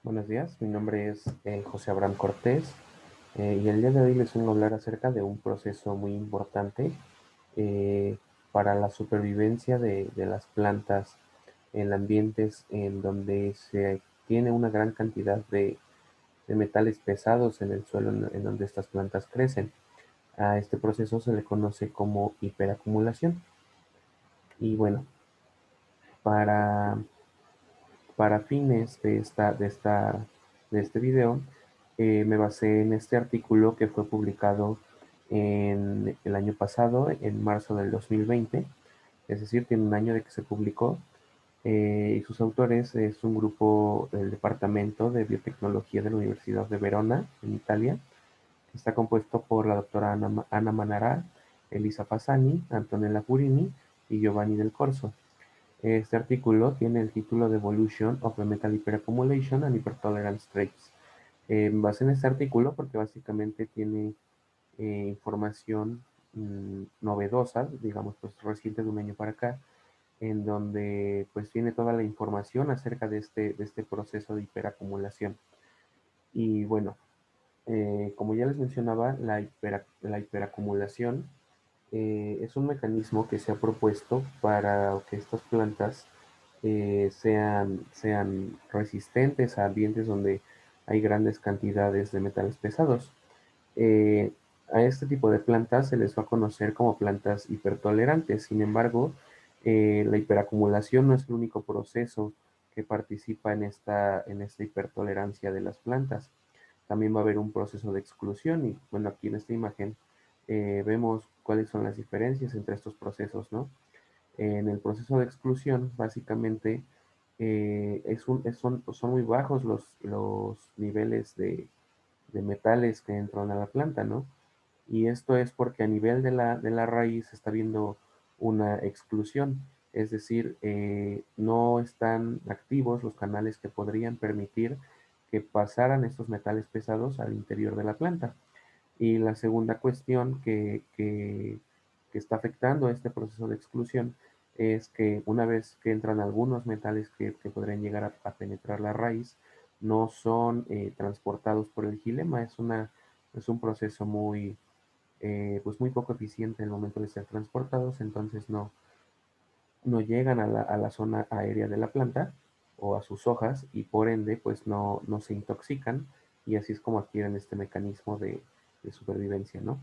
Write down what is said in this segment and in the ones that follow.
Buenos días, mi nombre es José Abraham Cortés y el día de hoy les vengo a hablar acerca de un proceso muy importante eh, para la supervivencia de las plantas en ambientes en donde se tiene una gran cantidad de metales pesados en el suelo en donde estas plantas crecen. A este proceso se le conoce como hiperacumulación. Y bueno, para para fines de este video, me basé en este artículo que fue publicado en el año pasado, en marzo del 2020, es decir, tiene un año de que se publicó, y sus autores es un grupo del Departamento de Biotecnología de la Universidad de Verona, en Italia, que está compuesto por la doctora Anna Manara, Elisa Fasani, Antonella Purini y Giovanni Del Corso. Este artículo tiene el título de Evolution of the Metal Hyperaccumulation and Hypertolerance Traits. Me basé en este artículo porque básicamente tiene información novedosa, digamos, pues reciente de un año para acá, en donde pues tiene toda la información acerca de este proceso de hiperacumulación. Y bueno, como ya les mencionaba, la hiperacumulación es un mecanismo que se ha propuesto para que estas plantas sean resistentes a ambientes donde hay grandes cantidades de metales pesados. Eh, a este tipo de plantas se les va a conocer como plantas hipertolerantes. Sin embargo, la hiperacumulación no es el único proceso que participa en esta hipertolerancia de las plantas. También va a haber un proceso de exclusión y bueno, aquí en esta imagen vemos cuáles son las diferencias entre estos procesos, ¿no? En el proceso de exclusión, básicamente, son muy bajos los niveles de metales que entran a la planta, ¿no? Y esto es porque a nivel de la raíz se está viendo una exclusión, es decir, no están activos los canales que podrían permitir que pasaran estos metales pesados al interior de la planta. Y la segunda cuestión que está afectando este proceso de exclusión es que una vez que entran algunos metales que podrían llegar a penetrar la raíz, no son transportados por el gilema. Es un proceso pues muy poco eficiente en el momento de ser transportados, entonces no llegan a la zona aérea de la planta o a sus hojas y por ende pues no se intoxican y así es como adquieren este mecanismo de supervivencia, ¿no?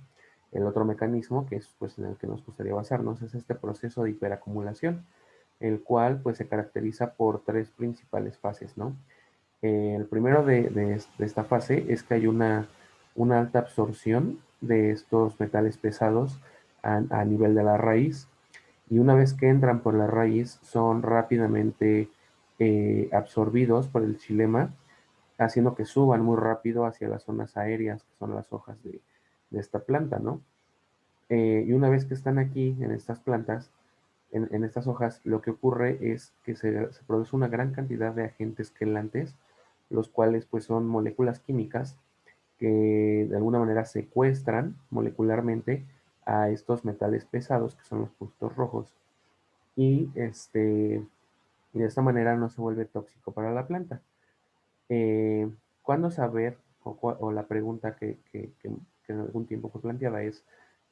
El otro mecanismo que es pues en el que nos gustaría basarnos es este proceso de hiperacumulación, el cual pues se caracteriza por tres principales fases, ¿no? El primero de esta fase es que hay una alta absorción de estos metales pesados a nivel de la raíz y una vez que entran por la raíz son rápidamente absorbidos por el xilema, haciendo que suban muy rápido hacia las zonas aéreas, que son las hojas de esta planta, ¿no? Y una vez que están aquí en estas plantas, en estas hojas, lo que ocurre es que se produce una gran cantidad de agentes quelantes, los cuales pues son moléculas químicas que de alguna manera secuestran molecularmente a estos metales pesados, que son los puntos rojos, y, y de esta manera no se vuelve tóxico para la planta. Eh, ¿Cuándo saber, o la pregunta que en algún tiempo fue planteada es,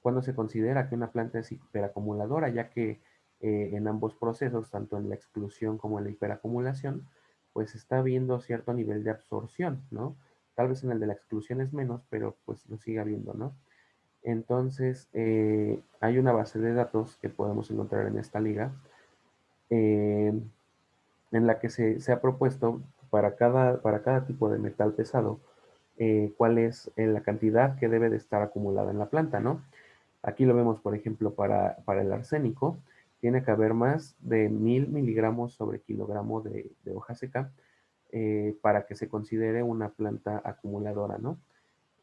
¿cuándo se considera que una planta es hiperacumuladora? Ya que en ambos procesos, tanto en la exclusión como en la hiperacumulación, pues está habiendo cierto nivel de absorción, ¿no? Tal vez en el de la exclusión es menos, pero pues lo sigue habiendo, ¿no? Entonces, hay una base de datos que podemos encontrar en esta liga, eh, en la que se ha propuesto para cada tipo de metal pesado, cuál es la cantidad que debe de estar acumulada en la planta, ¿no? Aquí lo vemos, por ejemplo, para el arsénico, tiene que haber más de 1000 miligramos sobre kilogramo de hoja seca para que se considere una planta acumuladora, ¿no?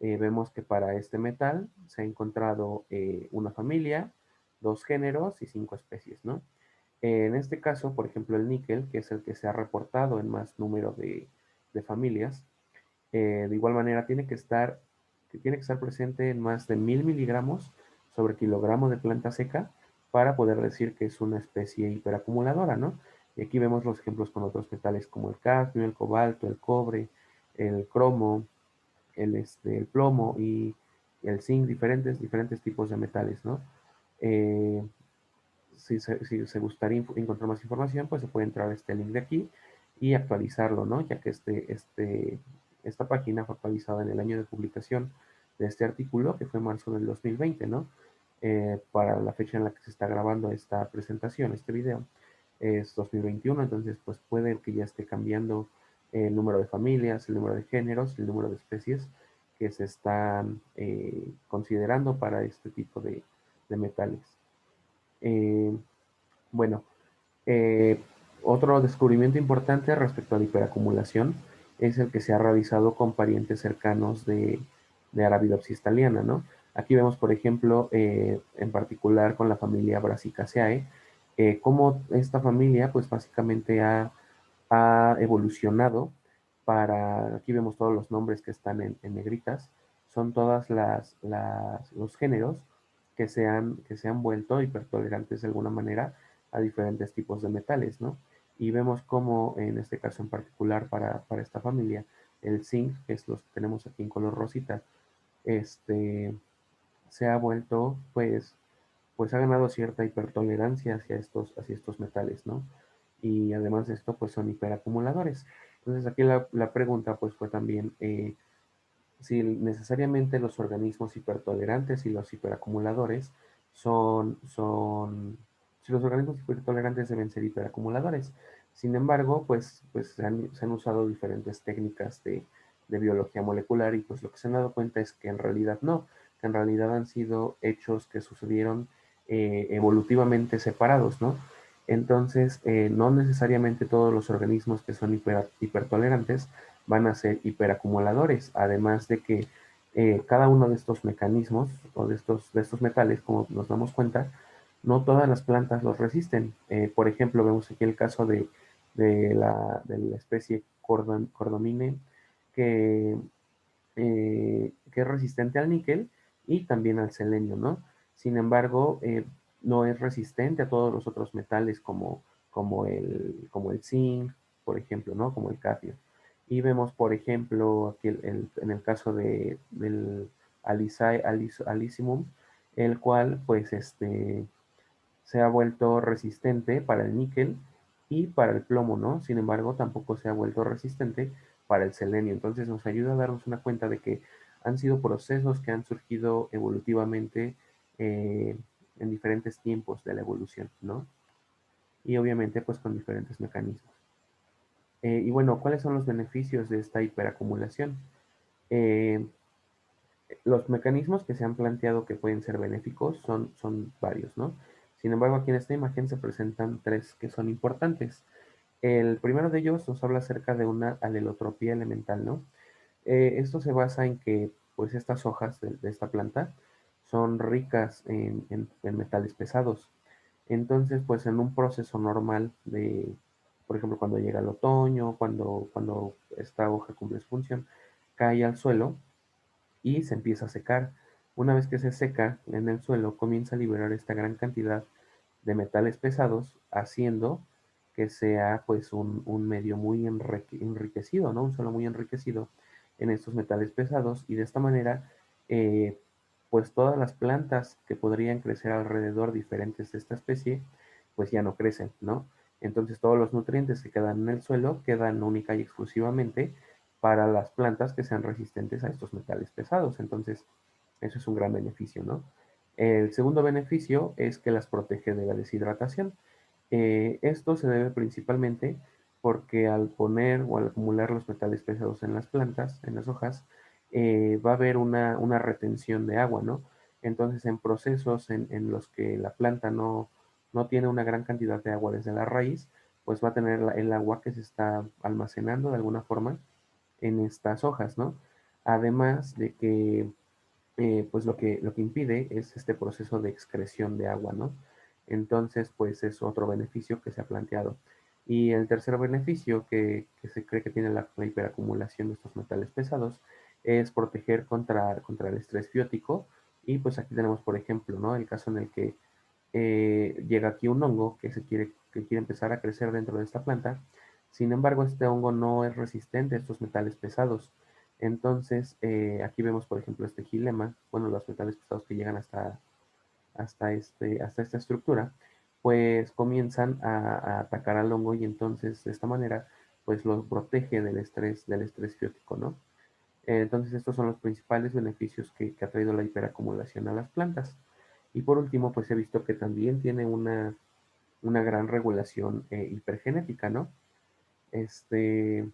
Vemos que para este metal se ha encontrado una familia, dos géneros y cinco especies, ¿no? En este caso, por ejemplo, el níquel, que es el que se ha reportado en más número de familias, de igual manera tiene que estar presente en más de 1000 miligramos sobre kilogramo de planta seca para poder decir que es una especie hiperacumuladora, ¿no? Y aquí vemos los ejemplos con otros metales como el cadmio, el cobalto, el cobre, el cromo, el plomo y el zinc, diferentes tipos de metales, ¿no? Eh, si se gustaría encontrar más información, pues se puede entrar a este link de aquí y actualizarlo, ¿no? Ya que esta página fue actualizada en el año de publicación de este artículo, que fue marzo del 2020, ¿no? Para la fecha en la que se está grabando esta presentación, este video, es 2021, entonces pues puede que ya esté cambiando el número de familias, el número de géneros, el número de especies que se están considerando para este tipo de metales. Eh, bueno, eh, otro descubrimiento importante respecto a la hiperacumulación es el que se ha realizado con parientes cercanos de Arabidopsis thaliana, ¿no? Aquí vemos, por ejemplo, en particular con la familia Brassicaceae, cómo esta familia, pues básicamente ha evolucionado para, aquí vemos todos los nombres que están en negritas, son todas los géneros que se han vuelto hipertolerantes de alguna manera a diferentes tipos de metales, ¿no? Y vemos cómo en este caso en particular para esta familia, el zinc, que es los que tenemos aquí en color rosita, este, se ha vuelto, pues ha ganado cierta hipertolerancia hacia estos metales, ¿no? Y además de esto, pues son hiperacumuladores. Entonces aquí la pregunta, pues fue también si necesariamente los organismos hipertolerantes y los hiperacumuladores si los organismos hipertolerantes deben ser hiperacumuladores. Sin embargo, pues se han usado diferentes técnicas de biología molecular y pues lo que se han dado cuenta es que en realidad no, que en realidad han sido hechos que sucedieron evolutivamente separados, ¿no? Entonces, no necesariamente todos los organismos que son hipertolerantes van a ser hiperacumuladores, además de que cada uno de estos mecanismos o de estos metales, como nos damos cuenta, no todas las plantas los resisten. Por ejemplo, vemos aquí el caso de la especie cordomine que, que es resistente al níquel y también al selenio, ¿no? Sin embargo, no es resistente a todos los otros metales como el zinc, por ejemplo, ¿no? Como el cadmio. Y vemos, por ejemplo, aquí en el caso del alicimum, el cual, pues, se ha vuelto resistente para el níquel y para el plomo, ¿no? Sin embargo, tampoco se ha vuelto resistente para el selenio. Entonces nos ayuda a darnos una cuenta de que han sido procesos que han surgido evolutivamente eh, en diferentes tiempos de la evolución, ¿no? Y obviamente pues con diferentes mecanismos. Y bueno, ¿cuáles son los beneficios de esta hiperacumulación? Eh, los mecanismos que se han planteado que pueden ser benéficos son varios, ¿no? Sin embargo, aquí en esta imagen se presentan tres que son importantes. El primero de ellos nos habla acerca de una alelotropía elemental, ¿no? Esto se basa en que, pues, estas hojas de esta planta son ricas en metales pesados. Entonces, pues, en un proceso normal por ejemplo, cuando llega el otoño, cuando esta hoja cumple su función, cae al suelo y se empieza a secar. Una vez que se seca en el suelo, comienza a liberar esta gran cantidad de metales pesados, haciendo que sea pues un medio muy enriquecido, ¿no? Un suelo muy enriquecido en estos metales pesados y de esta manera eh, pues todas las plantas que podrían crecer alrededor diferentes de esta especie pues ya no crecen, ¿no? Entonces todos los nutrientes que quedan en el suelo quedan única y exclusivamente para las plantas que sean resistentes a estos metales pesados. Entonces, eso es un gran beneficio, ¿no? El segundo beneficio es que las protege de la deshidratación. Esto se debe principalmente porque al poner o al acumular los metales pesados en las plantas, en las hojas, va a haber una retención de agua, ¿no? Entonces, en procesos en los que la planta no tiene una gran cantidad de agua desde la raíz, pues va a tener el agua que se está almacenando de alguna forma en estas hojas, ¿no? Además de que, pues lo que impide es este proceso de excreción de agua, ¿no? Entonces, pues es otro beneficio que se ha planteado. Y el tercer beneficio que se cree que tiene la hiperacumulación de estos metales pesados es proteger contra el estrés biótico. Y pues aquí tenemos, por ejemplo, ¿no? El caso en el que llega aquí un hongo que quiere empezar a crecer dentro de esta planta. Sin embargo, este hongo no es resistente a estos metales pesados. Entonces, aquí vemos, por ejemplo, este gilema, bueno, los metales pesados que llegan hasta esta estructura, pues comienzan a atacar al hongo y entonces de esta manera, pues lo protege del estrés biótico, ¿no? Entonces, estos son los principales beneficios que ha traído la hiperacumulación a las plantas. Y por último, pues he visto que también tiene una gran regulación hipergenética, ¿no? Este,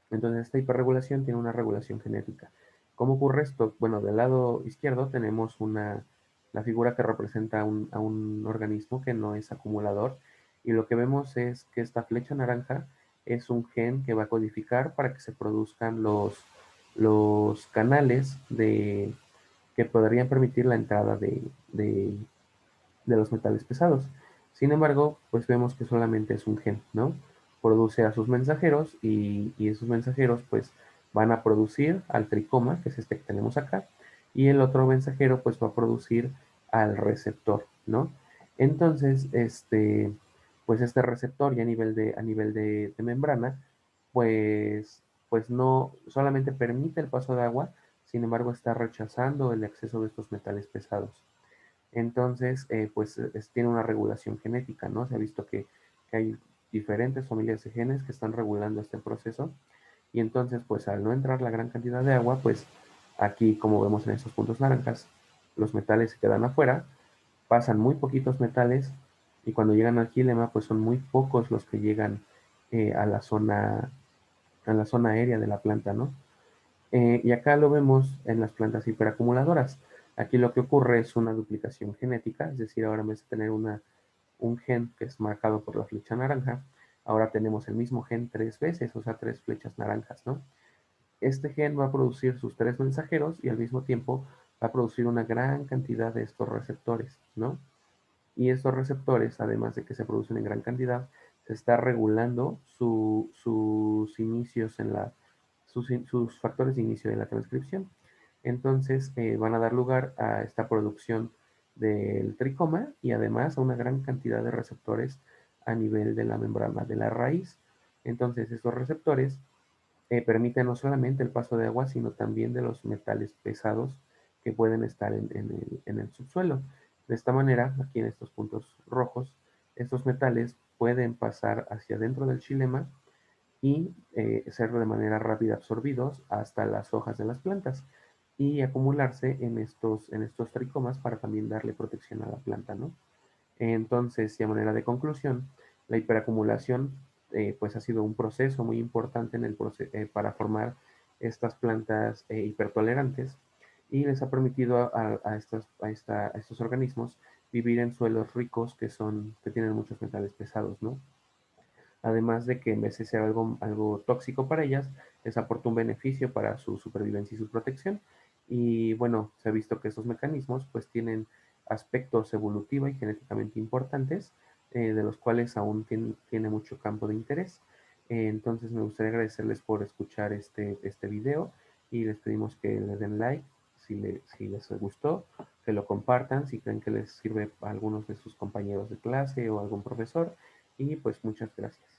entonces, esta hiperregulación tiene una regulación genética. ¿Cómo ocurre esto? Bueno, del lado izquierdo tenemos la figura que representa a un organismo que no es acumulador y lo que vemos es que esta flecha naranja es un gen que va a codificar para que se produzcan los canales que podrían permitir la entrada de los metales pesados. Sin embargo, pues vemos que solamente es un gen, ¿no? Produce a sus mensajeros y esos mensajeros pues van a producir al tricoma, que es este que tenemos acá, y el otro mensajero pues va a producir al receptor, ¿no? Entonces, pues este receptor ya a nivel de membrana, pues no solamente permite el paso de agua, sin embargo está rechazando el acceso de estos metales pesados. Entonces, pues tiene una regulación genética, ¿no? Se ha visto que hay diferentes familias de genes que están regulando este proceso y entonces, pues al no entrar la gran cantidad de agua, pues aquí, como vemos en estos puntos naranjas, los metales se quedan afuera, pasan muy poquitos metales y cuando llegan al gilema, pues son muy pocos los que llegan a la zona aérea de la planta, ¿no? Y acá lo vemos en las plantas hiperacumuladoras. Aquí lo que ocurre es una duplicación genética, es decir, ahora en vez de tener un gen que es marcado por la flecha naranja, ahora tenemos el mismo gen tres veces, o sea, tres flechas naranjas, ¿no? Este gen va a producir sus tres mensajeros y al mismo tiempo va a producir una gran cantidad de estos receptores, ¿no? Y estos receptores, además de que se producen en gran cantidad, se está regulando sus inicios sus factores de inicio de la transcripción. Entonces van a dar lugar a esta producción del tricoma y además a una gran cantidad de receptores a nivel de la membrana de la raíz. Entonces estos receptores permiten no solamente el paso de agua, sino también de los metales pesados que pueden estar en el subsuelo. De esta manera, aquí en estos puntos rojos, estos metales pueden pasar hacia dentro del xilema y ser de manera rápida absorbidos hasta las hojas de las plantas y acumularse en estos tricomas para también darle protección a la planta, ¿no? Entonces, y a manera de conclusión, la hiperacumulación pues ha sido un proceso muy importante para formar estas plantas hipertolerantes y les ha permitido a estos organismos vivir en suelos ricos que tienen muchos metales pesados, ¿no? Además de que en vez de ser algo tóxico para ellas, les aporta un beneficio para su supervivencia y su protección. Y bueno, se ha visto que estos mecanismos pues tienen aspectos evolutivos y genéticamente importantes, de los cuales aún tiene mucho campo de interés. Entonces me gustaría agradecerles por escuchar este video y les pedimos que le den like si les gustó, que lo compartan si creen que les sirve a algunos de sus compañeros de clase o algún profesor. Y pues muchas gracias.